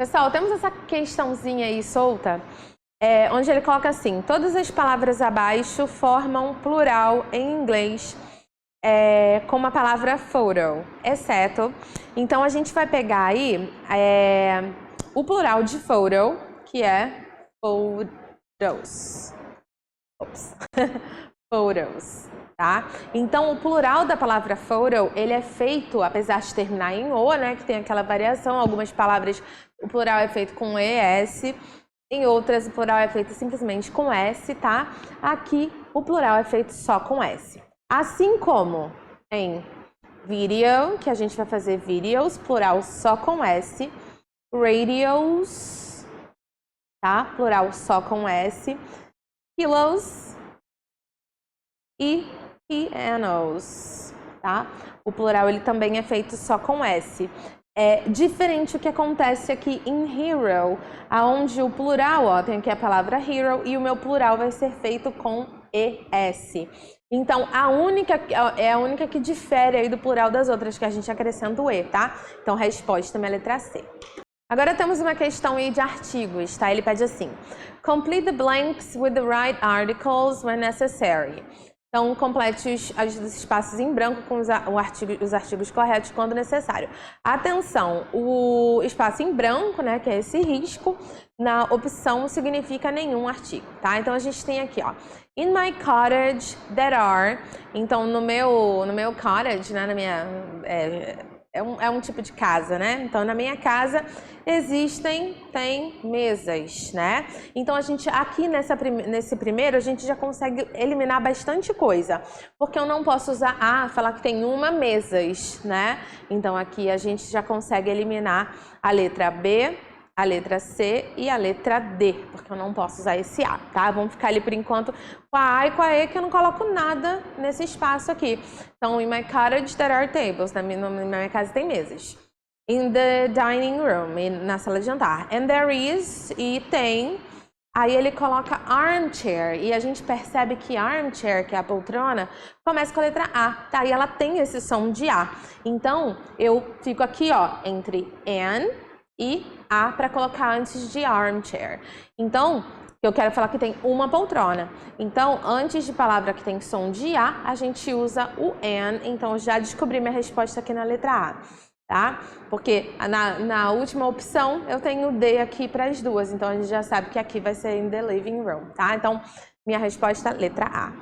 Pessoal, temos essa questãozinha aí solta, onde ele coloca assim: todas as palavras abaixo formam plural em inglês com a palavra photo, exceto. Então a gente vai pegar aí o plural de photo, que é photos. Ops. Photos, tá? Então o plural da palavra photo, ele é feito, apesar de terminar em O, né, que tem aquela variação, algumas palavras o plural é feito com ES, em outras o plural é feito simplesmente com S, tá? Aqui o plural é feito só com S. Assim como em video, que a gente vai fazer videos, plural só com S, radios, tá? Plural só com S, pillows e pianos, tá? O plural ele também é feito só com S. É diferente o que acontece aqui em hero, aonde o plural, ó, tem aqui a palavra hero e o meu plural vai ser feito com ES. Então, é a única que difere aí do plural das outras, que a gente acrescenta o E, tá? Então, resposta é a letra C. Agora temos uma questão aí de artigos, tá? Ele pede assim: complete the blanks with the right articles when necessary. Então, complete os espaços em branco com os artigos corretos quando necessário. Atenção, o espaço em branco, né, que é esse risco, na opção significa nenhum artigo, tá? Então, a gente tem aqui, ó, in my cottage there are. Então, no meu cottage, né, na minha... É um tipo de casa, né? Então, na minha casa tem mesas, né? Então, a gente aqui nesse primeiro, a gente já consegue eliminar bastante coisa. Porque eu não posso usar falar que tem uma mesas, né? Então, aqui a gente já consegue eliminar a letra B, a letra C e a letra D, porque eu não posso usar esse A, tá? Vamos ficar ali por enquanto com a A e com a E, que eu não coloco nada nesse espaço aqui. Então, in my cottage there are tables, na minha casa tem mesas. In the dining room, na sala de jantar. And there is, e tem, aí ele coloca armchair, e a gente percebe que armchair, que é a poltrona, começa com a letra A, tá? E ela tem esse som de A. Então, eu fico aqui, ó, entre an e A para colocar antes de armchair. Então, eu quero falar que tem uma poltrona. Então, antes de palavra que tem som de A gente usa o an. Então, eu já descobri minha resposta aqui na letra A, tá? Porque na última opção eu tenho D aqui para as duas. Então, a gente já sabe que aqui vai ser in the living room, tá? Então, minha resposta é letra A.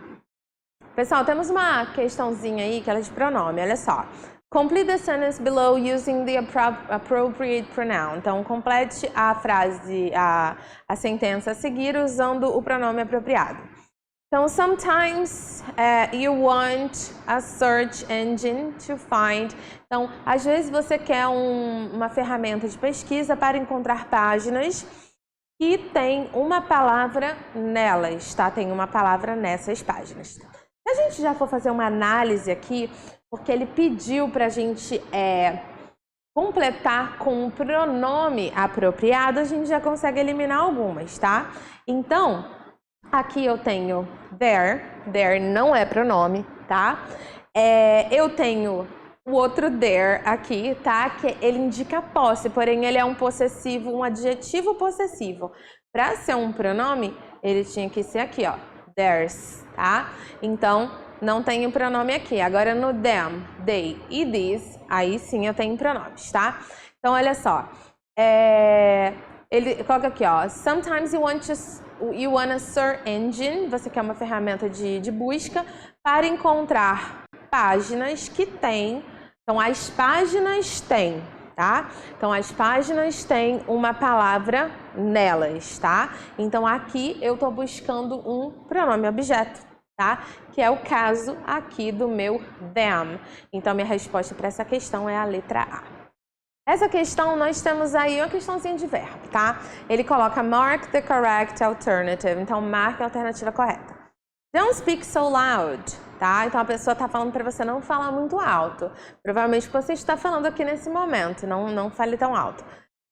Pessoal, temos uma questãozinha aí que ela é de pronome, olha só. Complete the sentence below using the appropriate pronoun. Então, complete a frase, a sentença a seguir usando o pronome apropriado. Então, sometimes you want a search engine to find. Então, às vezes você quer uma ferramenta de pesquisa para encontrar páginas que tem uma palavra nelas, tá? Tem uma palavra nessas páginas. Se a gente já for fazer uma análise aqui, porque ele pediu para a gente completar com um pronome apropriado, a gente já consegue eliminar algumas, tá? Então, aqui eu tenho there não é pronome, tá? Eu tenho o outro there aqui, tá? Que ele indica posse, porém ele é um possessivo, um adjetivo possessivo. Para ser um pronome, ele tinha que ser aqui, ó, theirs, tá? Então, não tenho pronome aqui. Agora no them, they e this, aí sim eu tenho pronomes, tá? Então, olha só. Ele coloca aqui, ó. Sometimes you want a search engine. Você quer uma ferramenta de busca para encontrar páginas que tem. Então, as páginas têm, tá? Então, as páginas têm uma palavra nelas, tá? Então, aqui eu tô buscando um pronome objeto, tá? Que é o caso aqui do meu them. Então, minha resposta para essa questão é a letra A. Essa questão, nós temos aí uma questãozinha de verbo, tá? Ele coloca mark the correct alternative. Então, marque a alternativa correta. Don't speak so loud, tá? Então, a pessoa tá falando para você não falar muito alto. Provavelmente você está falando aqui nesse momento, não fale tão alto.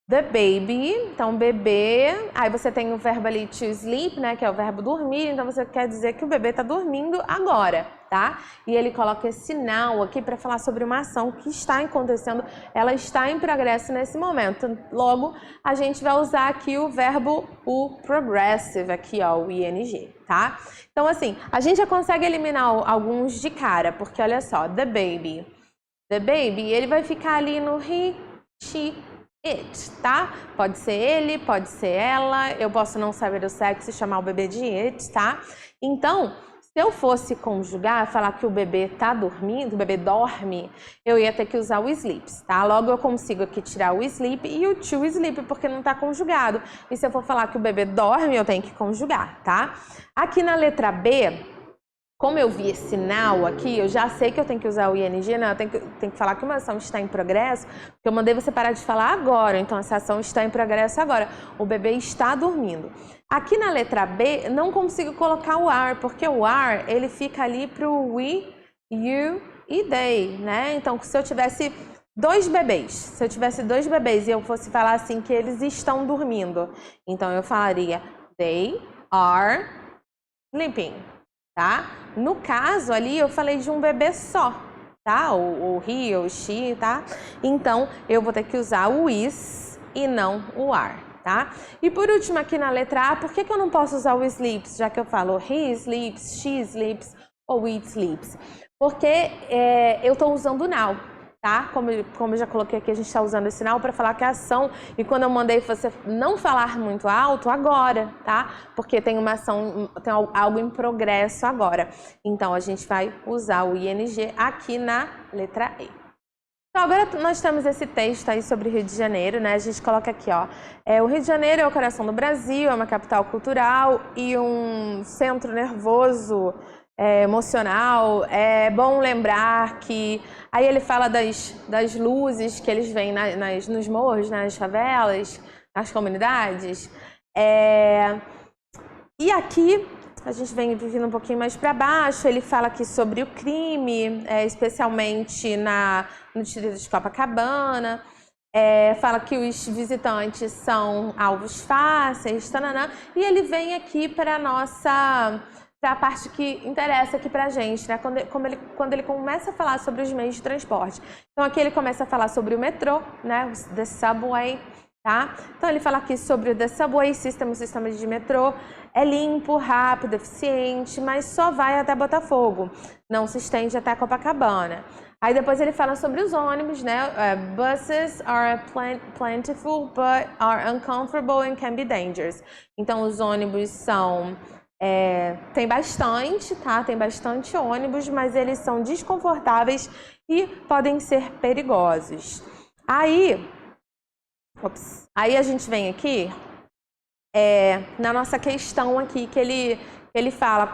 The baby, então bebê, aí você tem o verbo ali to sleep, né, que é o verbo dormir, então você quer dizer que o bebê tá dormindo agora, tá? E ele coloca esse now aqui para falar sobre uma ação que está acontecendo, ela está em progresso nesse momento. Logo, a gente vai usar aqui o verbo o progressive aqui, ó, o ing, tá? Então, assim, a gente já consegue eliminar alguns de cara, porque olha só, the baby. The baby, ele vai ficar ali no he, she, it, tá? Pode ser ele, pode ser ela, eu posso não saber o sexo e chamar o bebê de it, tá? Então, se eu fosse conjugar, falar que o bebê tá dormindo, o bebê dorme, eu ia ter que usar o sleeps, tá? Logo eu consigo aqui tirar o sleep e o to sleep, porque não tá conjugado. E se eu for falar que o bebê dorme, eu tenho que conjugar, tá? Aqui na letra B, como eu vi esse now aqui, eu já sei que eu tenho que usar o ing, não, eu tenho que falar que uma ação está em progresso, porque eu mandei você parar de falar agora, então essa ação está em progresso agora. O bebê está dormindo. Aqui na letra B, não consigo colocar o are, porque o are, ele fica ali pro we, you e they, né? Então, se eu tivesse dois bebês e eu fosse falar assim que eles estão dormindo, então eu falaria they are sleeping, tá? No caso ali, eu falei de um bebê só, tá? O he ou she, tá? Então, eu vou ter que usar o is e não o are. Tá? E por último aqui na letra A, por que eu não posso usar o sleeps, já que eu falo he sleeps, she sleeps ou it sleeps? Porque eu estou usando now, tá? Como eu já coloquei aqui, a gente está usando esse now para falar que é ação, e quando eu mandei você não falar muito alto, agora, tá? Porque tem uma ação, tem algo em progresso agora. Então, a gente vai usar o ing aqui na letra E. Então, agora nós temos esse texto aí sobre o Rio de Janeiro, né? A gente coloca aqui, ó. O Rio de Janeiro é o coração do Brasil, é uma capital cultural e um centro nervoso, emocional. É bom lembrar que... Aí ele fala das luzes que eles veem nos morros, nas favelas, nas comunidades. E aqui... A gente vem vindo um pouquinho mais para baixo, ele fala aqui sobre o crime, especialmente no distrito de Copacabana, fala que os visitantes são alvos fáceis, tananã, e ele vem aqui para a parte que interessa aqui pra gente, né? Quando ele começa a falar sobre os meios de transporte. Então aqui ele começa a falar sobre o metrô, né? The subway, tá? Então ele fala aqui sobre o The Subway System, o sistema de metrô. É limpo, rápido, eficiente, mas só vai até Botafogo, não se estende até Copacabana. Aí depois ele fala sobre os ônibus, né? Buses are plentiful, but are uncomfortable and can be dangerous. Então os ônibus são... tem bastante, tá? Tem bastante ônibus, mas eles são desconfortáveis e podem ser perigosos. Aí a gente vem aqui... na nossa questão aqui, que ele fala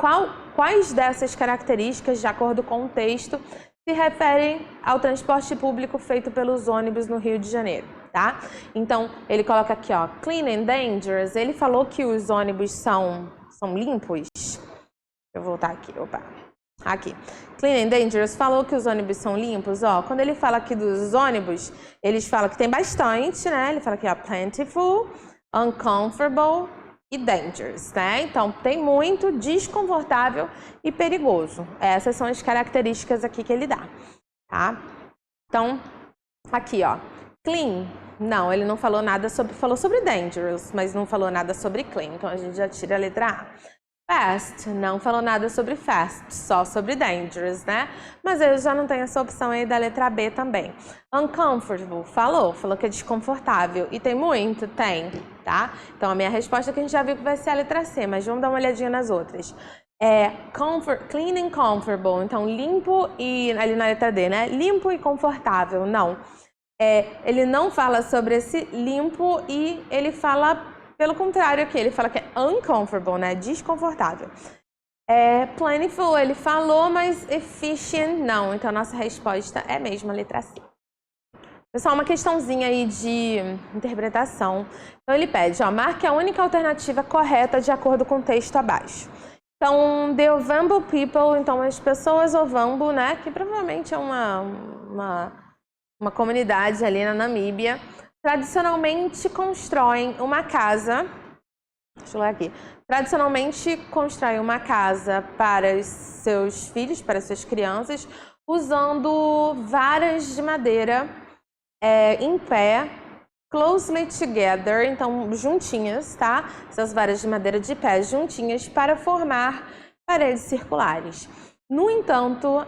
quais dessas características, de acordo com o texto, se referem ao transporte público feito pelos ônibus no Rio de Janeiro, tá? Então, ele coloca aqui, ó, clean and dangerous. Ele falou que os ônibus são limpos. Deixa eu voltar aqui, aqui. Clean and dangerous falou que os ônibus são limpos, ó. Quando ele fala aqui dos ônibus, eles falam que tem bastante, né? Ele fala aqui, ó, plentiful, uncomfortable e dangerous, né? Então, tem muito, desconfortável e perigoso. Essas são as características aqui que ele dá, tá? Então, aqui, ó, clean. Não, ele não falou nada sobre... Falou sobre dangerous, mas não falou nada sobre clean. Então, a gente já tira a letra A. Fast, não falou nada sobre fast, só sobre dangerous, né? Mas eu já não tenho essa opção aí da letra B também. Uncomfortable, falou que é desconfortável. E tem muito? Tem, tá? Então, a minha resposta que a gente já viu que vai ser a letra C, mas vamos dar uma olhadinha nas outras. Clean and comfortable, então limpo e... Ali na letra D, né? Limpo e confortável, não. Ele não fala sobre esse limpo e ele fala... Pelo contrário aqui, ele fala que é uncomfortable, né? Desconfortável. Plentiful, ele falou, mas efficient, não. Então, a nossa resposta é mesmo a letra C. Pessoal, uma questãozinha aí de interpretação. Então, ele pede, ó, marque a única alternativa correta de acordo com o texto abaixo. Então, the Ovambo people, então as pessoas Ovambo, né? Que provavelmente é uma comunidade ali na Namíbia. Tradicionalmente constroem uma casa Deixa eu ler aqui. Tradicionalmente, constrói uma casa para os seus filhos, para as suas crianças, usando varas de madeira em pé, closely together, então juntinhas, tá? Essas varas de madeira de pé juntinhas para formar paredes circulares. No entanto,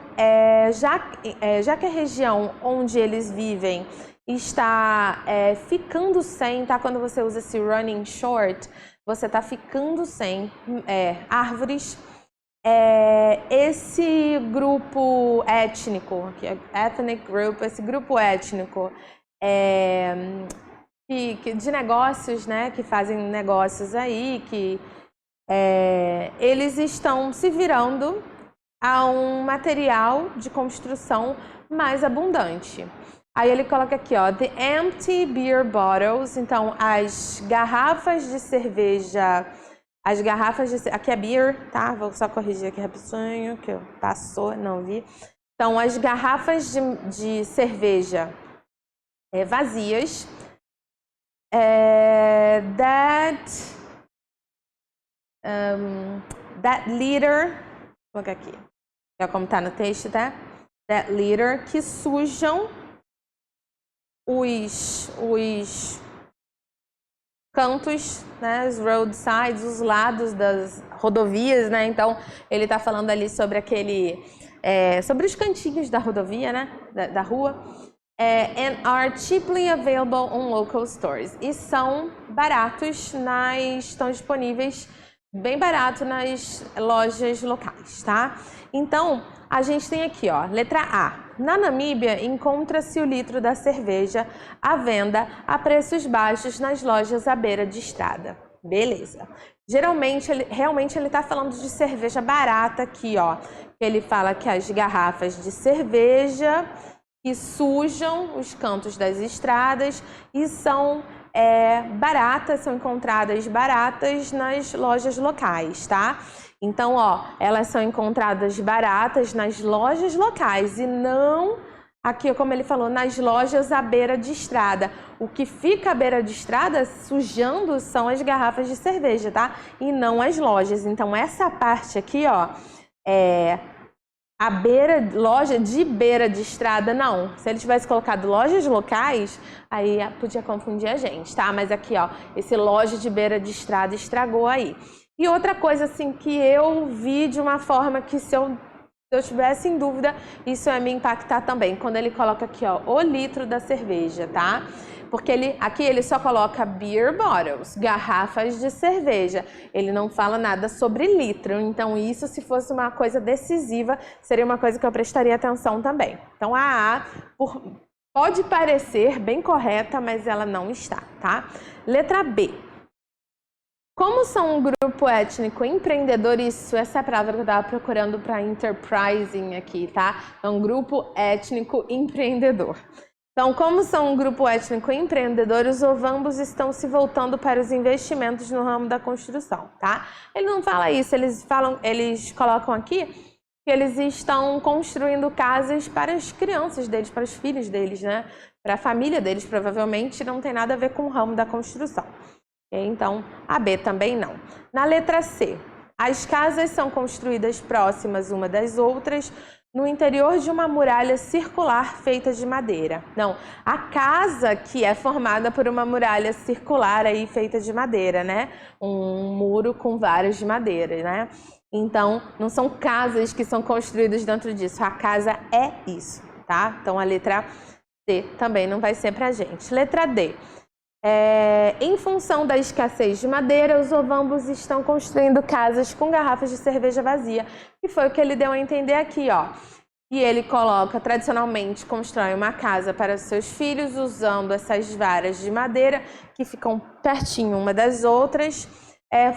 já que a região onde eles vivem está ficando sem, tá? Quando você usa esse running short, você está ficando sem árvores. Esse grupo étnico, ethnic group, esse grupo étnico de negócios, né? Que fazem negócios aí, que eles estão se virando a um material de construção mais abundante. Aí ele coloca aqui, ó, the empty beer bottles, então as garrafas de cerveja, aqui é beer, tá? Vou só corrigir aqui rapidinho, que passou, não vi. Então, as garrafas de cerveja vazias, that litter, vou colocar aqui, é como tá no texto, tá? That litter, que sujam os cantos, né, os roadsides, os lados das rodovias, né? Então, ele está falando ali sobre sobre os cantinhos da rodovia, né, da rua. And are cheaply available on local stores. E são baratos, estão disponíveis bem barato nas lojas locais, tá? Então, a gente tem aqui, ó, letra A. Na Namíbia, encontra-se o litro da cerveja à venda a preços baixos nas lojas à beira de estrada. Beleza. Realmente ele está falando de cerveja barata aqui, ó. Ele fala que as garrafas de cerveja que sujam os cantos das estradas e são são encontradas baratas nas lojas locais, tá? Então, ó, elas são encontradas baratas nas lojas locais e não, aqui como ele falou, nas lojas à beira de estrada. O que fica à beira de estrada sujando são as garrafas de cerveja, tá? E não as lojas. Então, essa parte aqui, ó, loja de beira de estrada, não. Se ele tivesse colocado lojas locais, aí podia confundir a gente, tá? Mas aqui, ó, esse loja de beira de estrada estragou aí. E outra coisa, assim, que eu vi de uma forma que se eu tivesse em dúvida, isso ia me impactar também. Quando ele coloca aqui, ó, o litro da cerveja, tá? Porque aqui ele só coloca beer bottles, garrafas de cerveja. Ele não fala nada sobre litro. Então, isso, se fosse uma coisa decisiva, seria uma coisa que eu prestaria atenção também. Então, a pode parecer bem correta, mas ela não está, tá? Letra B. Como são um grupo étnico empreendedor, essa é a palavra que eu estava procurando para enterprising aqui, tá? É um grupo étnico empreendedor. Então, como são um grupo étnico empreendedor, os ovambos estão se voltando para os investimentos no ramo da construção, tá? Ele não fala isso, eles colocam aqui que eles estão construindo casas para as crianças deles, para os filhos deles, né? Para a família deles, provavelmente não tem nada a ver com o ramo da construção. Então, a B também não. Na letra C, as casas são construídas próximas uma das outras no interior de uma muralha circular feita de madeira. Não, a casa que é formada por uma muralha circular aí feita de madeira, né? Um muro com varas de madeira, né? Então, não são casas que são construídas dentro disso. A casa é isso, tá? Então, a letra C também não vai ser pra gente. Letra D. Em função da escassez de madeira, os ovambos estão construindo casas com garrafas de cerveja vazia. E foi o que ele deu a entender aqui, ó. E ele coloca, tradicionalmente, constrói uma casa para seus filhos usando essas varas de madeira que ficam pertinho uma das outras,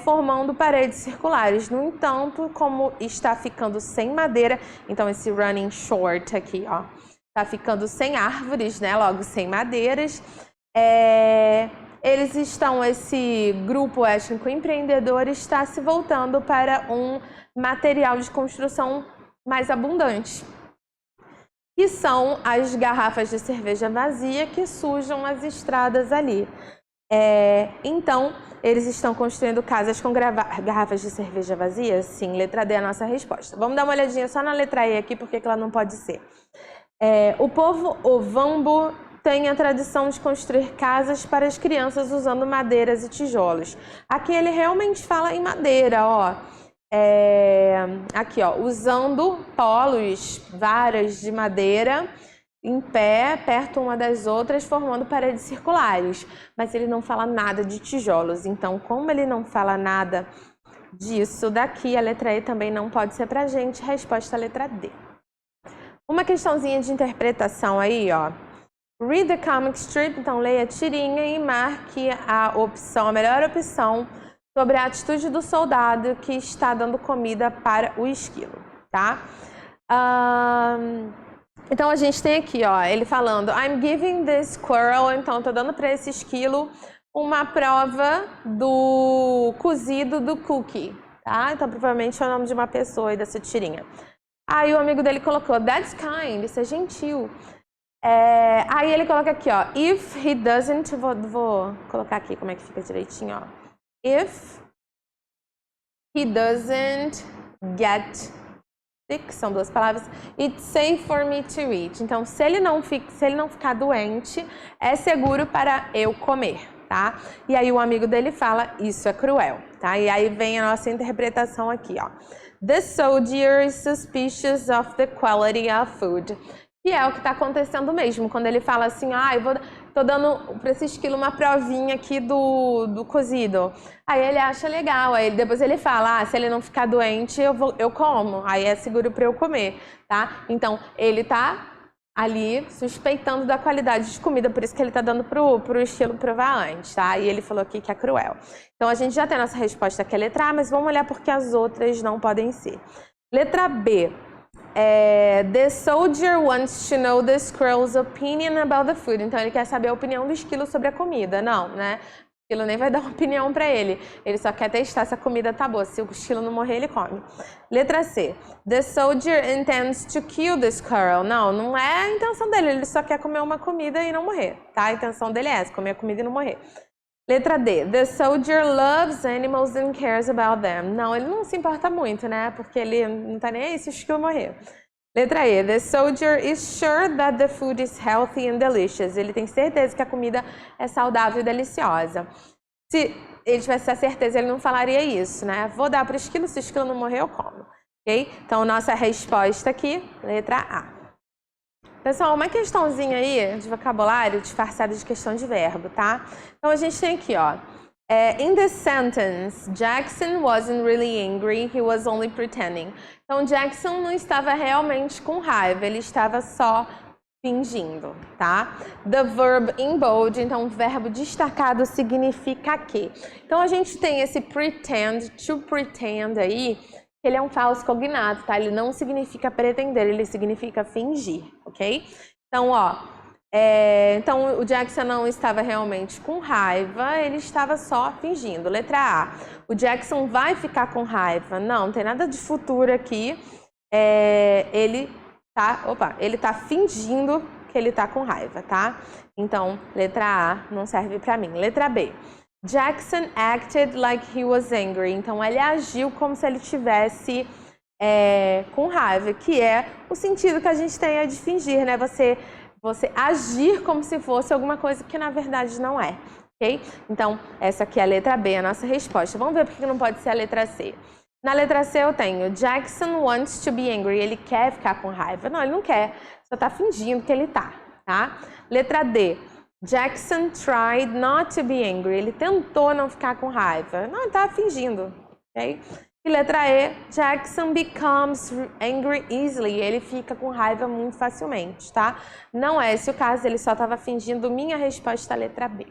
formando paredes circulares. No entanto, como está ficando sem madeira, então esse running short aqui, ó, está ficando sem árvores, né? Logo sem madeiras. Esse grupo étnico empreendedor está se voltando para um material de construção mais abundante, que são as garrafas de cerveja vazia que sujam as estradas ali. Então, eles estão construindo casas com garrafas de cerveja vazias? Sim, letra D é a nossa resposta. Vamos dar uma olhadinha só na letra E aqui, porque ela não pode ser. O povo Ovambo tem a tradição de construir casas para as crianças usando madeiras e tijolos. Aqui ele realmente fala em madeira, ó. Aqui, ó, usando polos, varas de madeira em pé, perto uma das outras, formando paredes circulares. Mas ele não fala nada de tijolos. Então, como ele não fala nada disso daqui, a letra E também não pode ser pra gente. Resposta a letra D. Uma questãozinha de interpretação aí, ó. Read the comic strip, então leia a tirinha e marque a melhor opção sobre a atitude do soldado que está dando comida para o esquilo, tá? Então a gente tem aqui, ó, ele falando I'm giving this squirrel, então eu tô dando para esse esquilo uma prova do cozido do cookie, tá? Então provavelmente é o nome de uma pessoa aí dessa tirinha. Aí o amigo dele colocou that's kind, isso é gentil. Aí ele coloca aqui, ó, if he doesn't, vou colocar aqui como é que fica direitinho, ó. If he doesn't get sick, são duas palavras, it's safe for me to eat. Então, se ele não ficar doente, é seguro para eu comer, tá? E aí o amigo dele fala, isso é cruel, tá? E aí vem a nossa interpretação aqui, ó. The soldier is suspicious of the quality of food. Que é o que está acontecendo mesmo, quando ele fala assim, tô dando para esse esquilo uma provinha aqui do cozido. Aí ele acha legal, aí depois ele fala, se ele não ficar doente, eu como, aí é seguro para eu comer, tá? Então, ele tá ali suspeitando da qualidade de comida, por isso que ele tá dando pro esquilo provar antes, tá? E ele falou aqui que é cruel. Então, a gente já tem a nossa resposta que é letra A, mas vamos olhar porque as outras não podem ser. Letra B. The soldier wants to know the squirrel's opinion about the food. Então ele quer saber a opinião do esquilo sobre a comida. Não, né? O esquilo nem vai dar uma opinião para ele. Ele só quer testar se a comida tá boa. Se o esquilo não morrer, ele come. Letra C. The soldier intends to kill the squirrel. Não é a intenção dele. Ele só quer comer uma comida e não morrer, tá? A intenção dele é essa, comer a comida e não morrer. Letra D. The soldier loves animals and cares about them. Não, ele não se importa muito, né? Porque ele não tá nem aí se o esquilo morrer. Letra E. The soldier is sure that the food is healthy and delicious. Ele tem certeza que a comida é saudável e deliciosa. Se ele tivesse a certeza, ele não falaria isso, né? Vou dar para o esquilo, se o esquilo não morrer, eu como. Ok? Então, nossa resposta aqui, letra A. Pessoal, uma questãozinha aí de vocabulário disfarçada de questão de verbo, tá? Então, a gente tem aqui, ó. In this sentence, Jackson wasn't really angry, he was only pretending. Então, Jackson não estava realmente com raiva, ele estava só fingindo, tá? The verb in bold, então, o verbo destacado significa que. Então, a gente tem esse pretend, to pretend aí, ele é um falso cognato, tá? Ele não significa pretender, ele significa fingir, ok? Então, ó, então o Jackson não estava realmente com raiva, ele estava só fingindo. Letra A, o Jackson vai ficar com raiva? Não tem nada de futuro aqui. Ele tá fingindo que ele tá com raiva, tá? Então, letra A não serve pra mim. Letra B. Jackson acted like he was angry. Então, ele agiu como se ele tivesse com raiva, que é o sentido que a gente tem de fingir, né? Você agir como se fosse alguma coisa que na verdade não é, ok? Então, essa aqui é a letra B, a nossa resposta. Vamos ver por que não pode ser a letra C. Na letra C eu tenho Jackson wants to be angry. Ele quer ficar com raiva. Não, ele não quer. Só tá fingindo que ele tá? Letra D. Jackson tried not to be angry. Ele tentou não ficar com raiva. Não, ele estava fingindo, ok? E letra E, Jackson becomes angry easily. Ele fica com raiva muito facilmente, tá? Não é esse o caso, ele só estava fingindo. Minha resposta é a letra B.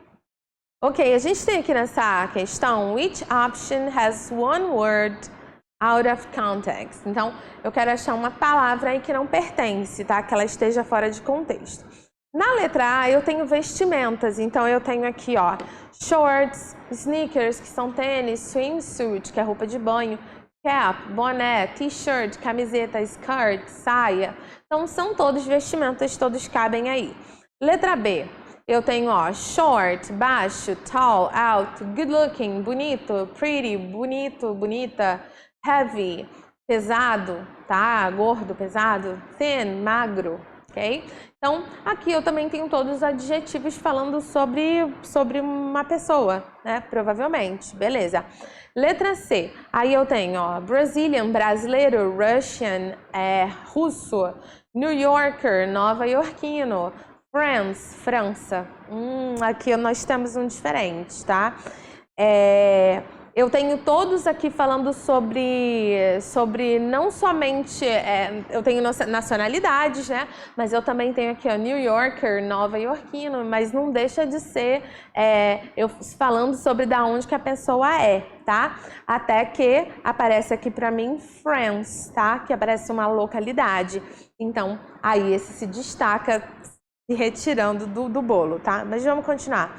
Ok, a gente tem aqui nessa questão, which option has one word out of context? Então, eu quero achar uma palavra aí que não pertence, tá? Que ela esteja fora de contexto. Na letra A, eu tenho vestimentas, então eu tenho aqui, ó, shorts, sneakers, que são tênis, swimsuit, que é roupa de banho, cap, boné, t-shirt, camiseta, skirt, saia. Então, são todos vestimentas, todos cabem aí. Letra B, eu tenho, ó, short, baixo, tall, alto, good looking, bonito, pretty, bonito, bonita, heavy, pesado, tá? Gordo, pesado, thin, magro, ok? Então, aqui eu também tenho todos os adjetivos falando sobre uma pessoa, né? Provavelmente, beleza. Letra C, aí eu tenho, ó, Brazilian, brasileiro, Russian, russo, New Yorker, nova-iorquino, France, França. Aqui nós temos um diferente, tá? Eu tenho todos aqui falando sobre não somente, eu tenho nacionalidades, né? Mas eu também tenho aqui, ó, New Yorker, nova-iorquino, mas não deixa de ser eu falando sobre da onde que a pessoa é, tá? Até que aparece aqui pra mim France, tá? Que aparece uma localidade. Então, aí esse se destaca se retirando do bolo, tá? Mas vamos continuar.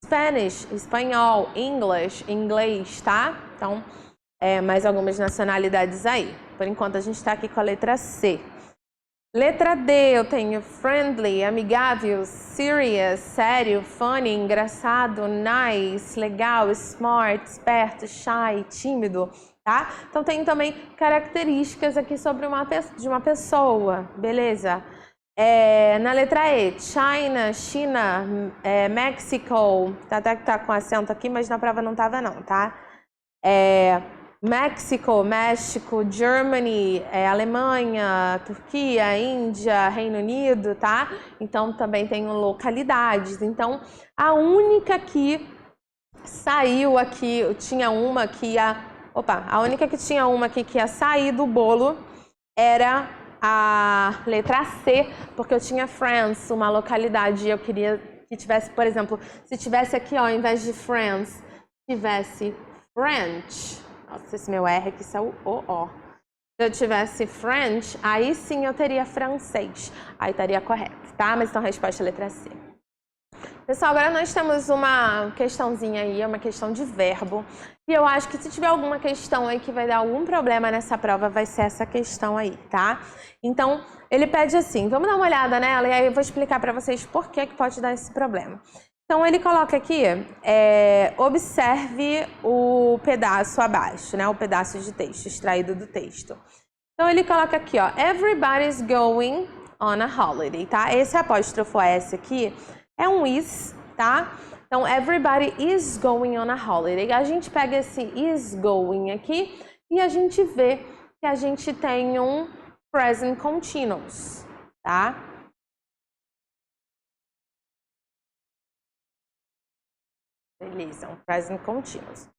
Spanish, espanhol, English, inglês, tá? Então, mais algumas nacionalidades aí. Por enquanto, a gente tá aqui com a letra C. Letra D, eu tenho friendly, amigável, serious, sério, funny, engraçado, nice, legal, smart, esperto, shy, tímido, tá? Então, tem também características aqui sobre de uma pessoa, beleza? Na letra E, China, China, Mexico, até que tá com acento aqui, mas na prova não tava não, tá? México, México, Germany, Alemanha, Turquia, Índia, Reino Unido, tá? Então também tem localidades. Então a única que saiu aqui, tinha uma que ia, a única que tinha uma aqui que ia sair do bolo era a letra C, porque eu tinha France, uma localidade, e eu queria que tivesse, por exemplo, se tivesse aqui, ó, ao invés de France, tivesse French. Nossa, esse meu R aqui saiu O. Se eu tivesse French, aí sim eu teria francês. Aí estaria correto, tá? Mas então a resposta é a letra C. Pessoal, agora nós temos uma questãozinha aí, uma questão de verbo. E eu acho que se tiver alguma questão aí que vai dar algum problema nessa prova, vai ser essa questão aí, tá? Então, ele pede assim, vamos dar uma olhada nela e aí eu vou explicar para vocês por que pode dar esse problema. Então, ele coloca aqui, observe o pedaço abaixo, né? O pedaço de texto, extraído do texto. Então, ele coloca aqui, ó, everybody's going on a holiday, tá? Esse apóstrofo S aqui é um is, tá? Então, everybody is going on a holiday. A gente pega esse is going aqui e a gente vê que a gente tem um present continuous, tá? Beleza, um present continuous.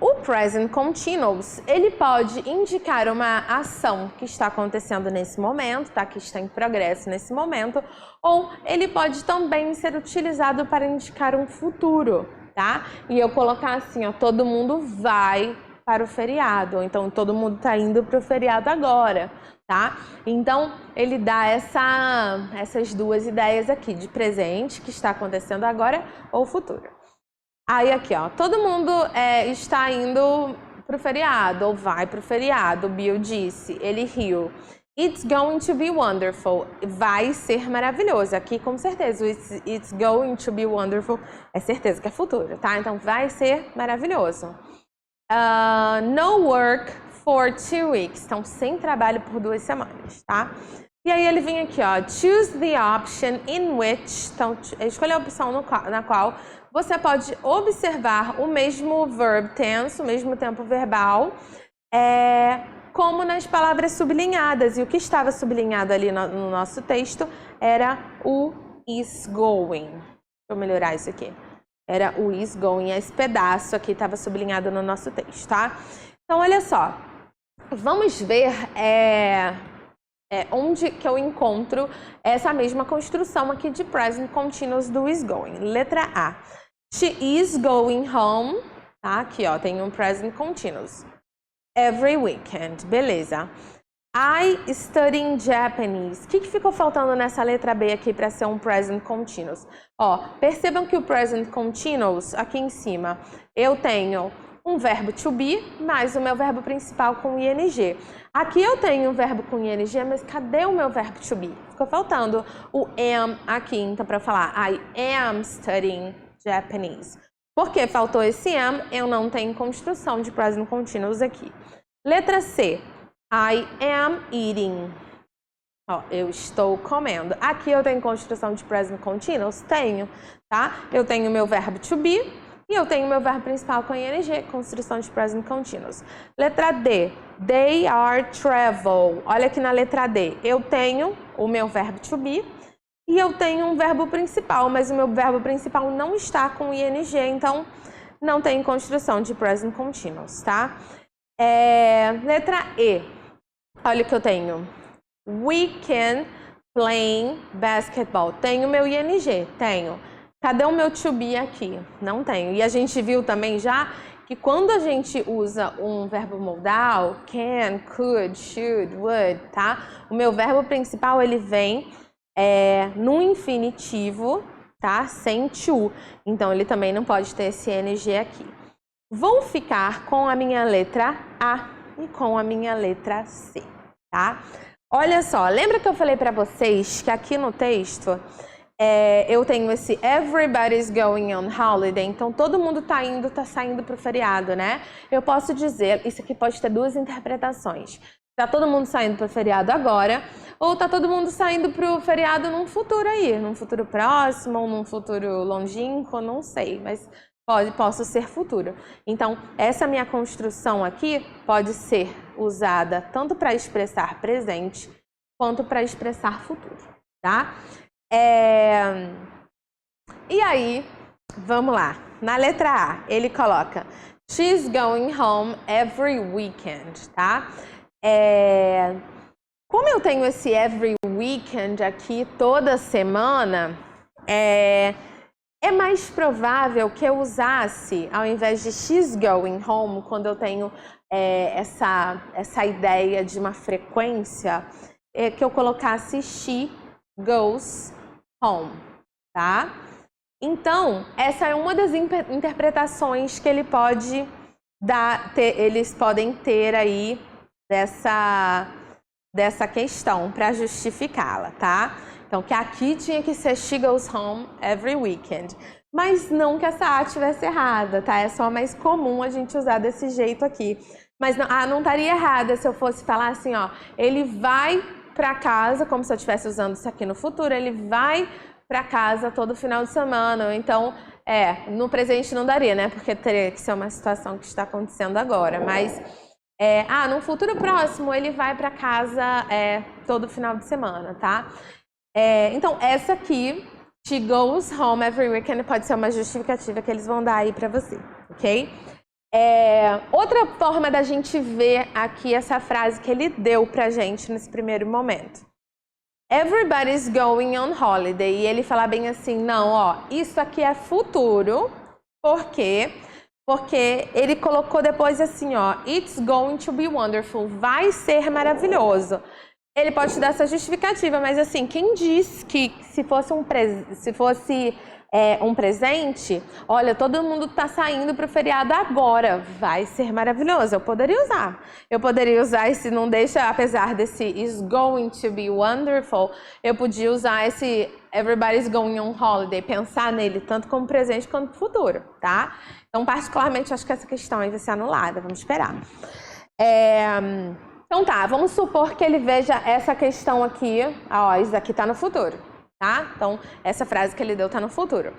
O present continuous, ele pode indicar uma ação que está acontecendo nesse momento, tá? Que está em progresso nesse momento, ou ele pode também ser utilizado para indicar um futuro, tá? E eu colocar assim, ó, todo mundo vai para o feriado, ou então todo mundo está indo para o feriado agora, tá? Então, ele dá essas duas ideias aqui, de presente, que está acontecendo agora, ou futuro. Aí aqui, ó, todo mundo está indo pro feriado, ou vai pro feriado, o Bill disse, ele riu. It's going to be wonderful, vai ser maravilhoso. Aqui, com certeza, o it's going to be wonderful é certeza que é futuro, tá? Então, vai ser maravilhoso. No work for 2 weeks, então, sem trabalho por 2 semanas, tá? E aí ele vem aqui, ó, choose the option in which, então, escolha a opção na qual você pode observar o mesmo verb tense, o mesmo tempo verbal, como nas palavras sublinhadas. E o que estava sublinhado ali no nosso texto era o is going. Deixa eu melhorar isso aqui. Era o is going. Esse pedaço aqui estava sublinhado no nosso texto, tá? Então, olha só. Vamos ver onde que eu encontro essa mesma construção aqui de present continuous do is going. Letra A. She is going home, tá? Aqui, ó, tem um present continuous. Every weekend, beleza. I study Japanese. O que ficou faltando nessa letra B aqui para ser um present continuous? Ó, percebam que o present continuous, aqui em cima, eu tenho um verbo to be mais o meu verbo principal com ing. Aqui eu tenho um verbo com ing, mas cadê o meu verbo to be? Ficou faltando o am aqui, então para falar I am studying Japanese. Por que faltou esse am? Eu não tenho construção de present continuous aqui. Letra C. I am eating. Ó, eu estou comendo. Aqui eu tenho construção de present continuous? Tenho, tá? Eu tenho meu verbo to be e eu tenho meu verbo principal com ing, construção de present continuous. Letra D. They are travel. Olha aqui na letra D. Eu tenho o meu verbo to be e eu tenho um verbo principal, mas o meu verbo principal não está com ing, então não tem construção de present continuous, tá? Letra E. Olha o que eu tenho. Weekend playing basketball. Tenho meu ing? Tenho. Cadê o meu to be aqui? Não tenho. E a gente viu também já que quando a gente usa um verbo modal, can, could, should, would, tá? O meu verbo principal, ele vem no infinitivo, tá? Sem to. Então, ele também não pode ter esse ing aqui. Vou ficar com a minha letra A e com a minha letra C, tá? Olha só, lembra que eu falei para vocês que aqui no texto eu tenho esse everybody's going on holiday, então todo mundo tá saindo pro feriado, né? Eu posso dizer, isso aqui pode ter duas interpretações. Tá todo mundo saindo pro feriado agora, ou tá todo mundo saindo pro feriado num futuro aí, num futuro próximo, ou num futuro longínquo, não sei, mas posso ser futuro. Então, essa minha construção aqui pode ser usada tanto para expressar presente quanto para expressar futuro, tá? E aí, vamos lá. Na letra A, ele coloca She's going home every weekend, tá? Como eu tenho esse every weekend aqui toda semana, é mais provável que eu usasse, ao invés de she's going home, quando eu tenho essa ideia de uma frequência, que eu colocasse she goes home, tá? Então, essa é uma das interpretações que ele pode eles podem ter aí dessa questão para justificá-la, tá? Então, que aqui tinha que ser she goes home every weekend. Mas não que essa A estivesse errada, tá? É só mais comum a gente usar desse jeito aqui. Mas não estaria errada se eu fosse falar assim, ó. Ele vai para casa, como se eu estivesse usando isso aqui no futuro, ele vai para casa todo final de semana. Então, no presente não daria, né? Porque teria que ser uma situação que está acontecendo agora. Mas, no futuro próximo, ele vai para casa todo final de semana, tá? Então, essa aqui, she goes home every weekend, pode ser uma justificativa que eles vão dar aí pra você, ok? Outra forma da gente ver aqui essa frase que ele deu pra gente nesse primeiro momento. Everybody's going on holiday. E ele fala bem assim, não, ó, isso aqui é futuro. Por quê? Porque ele colocou depois assim, ó, it's going to be wonderful. Vai ser maravilhoso. Ele pode te dar essa justificativa, mas assim, quem diz que se fosse um presente, olha, todo mundo tá saindo pro feriado agora, vai ser maravilhoso. Eu poderia usar esse não deixa, apesar desse is going to be wonderful, eu podia usar esse everybody's going on holiday, pensar nele tanto como presente quanto futuro, tá? Então, particularmente, acho que essa questão aí vai ser anulada, vamos esperar. Então tá, vamos supor que ele veja essa questão aqui, ó, isso aqui tá no futuro, tá? Então, essa frase que ele deu tá no futuro.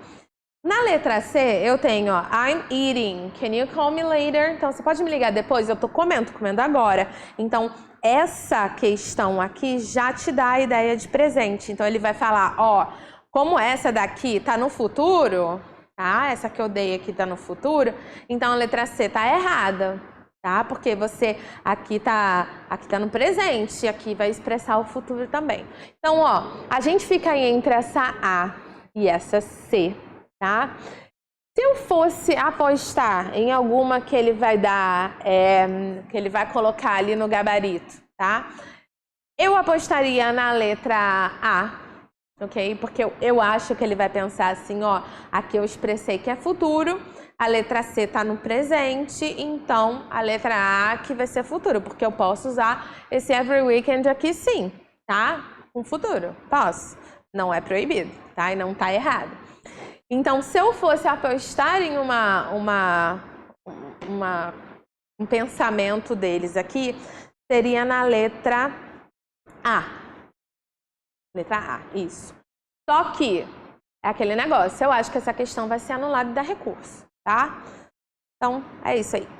Na letra C, eu tenho, ó, I'm eating, can you call me later? Então, você pode me ligar depois? Eu tô comendo agora. Então, essa questão aqui já te dá a ideia de presente. Então, ele vai falar, ó, como essa daqui tá no futuro, tá? Essa que eu dei aqui tá no futuro, então a letra C tá errada. Tá? Porque você aqui tá no presente, aqui vai expressar o futuro também. Então, ó, a gente fica aí entre essa A e essa C, tá? Se eu fosse apostar em alguma que ele vai dar, que ele vai colocar ali no gabarito, tá? Eu apostaria na letra A, ok? Porque eu acho que ele vai pensar assim, ó, aqui eu expressei que é futuro, A letra C tá no presente, então a letra A que vai ser futuro, porque eu posso usar esse every weekend aqui sim, tá? Com futuro, posso. Não é proibido, tá? E não tá errado. Então, se eu fosse apostar em um pensamento deles aqui, seria na letra A. Letra A, isso. Só que é aquele negócio, eu acho que essa questão vai ser anulada e dar recurso, tá? Então, é isso aí.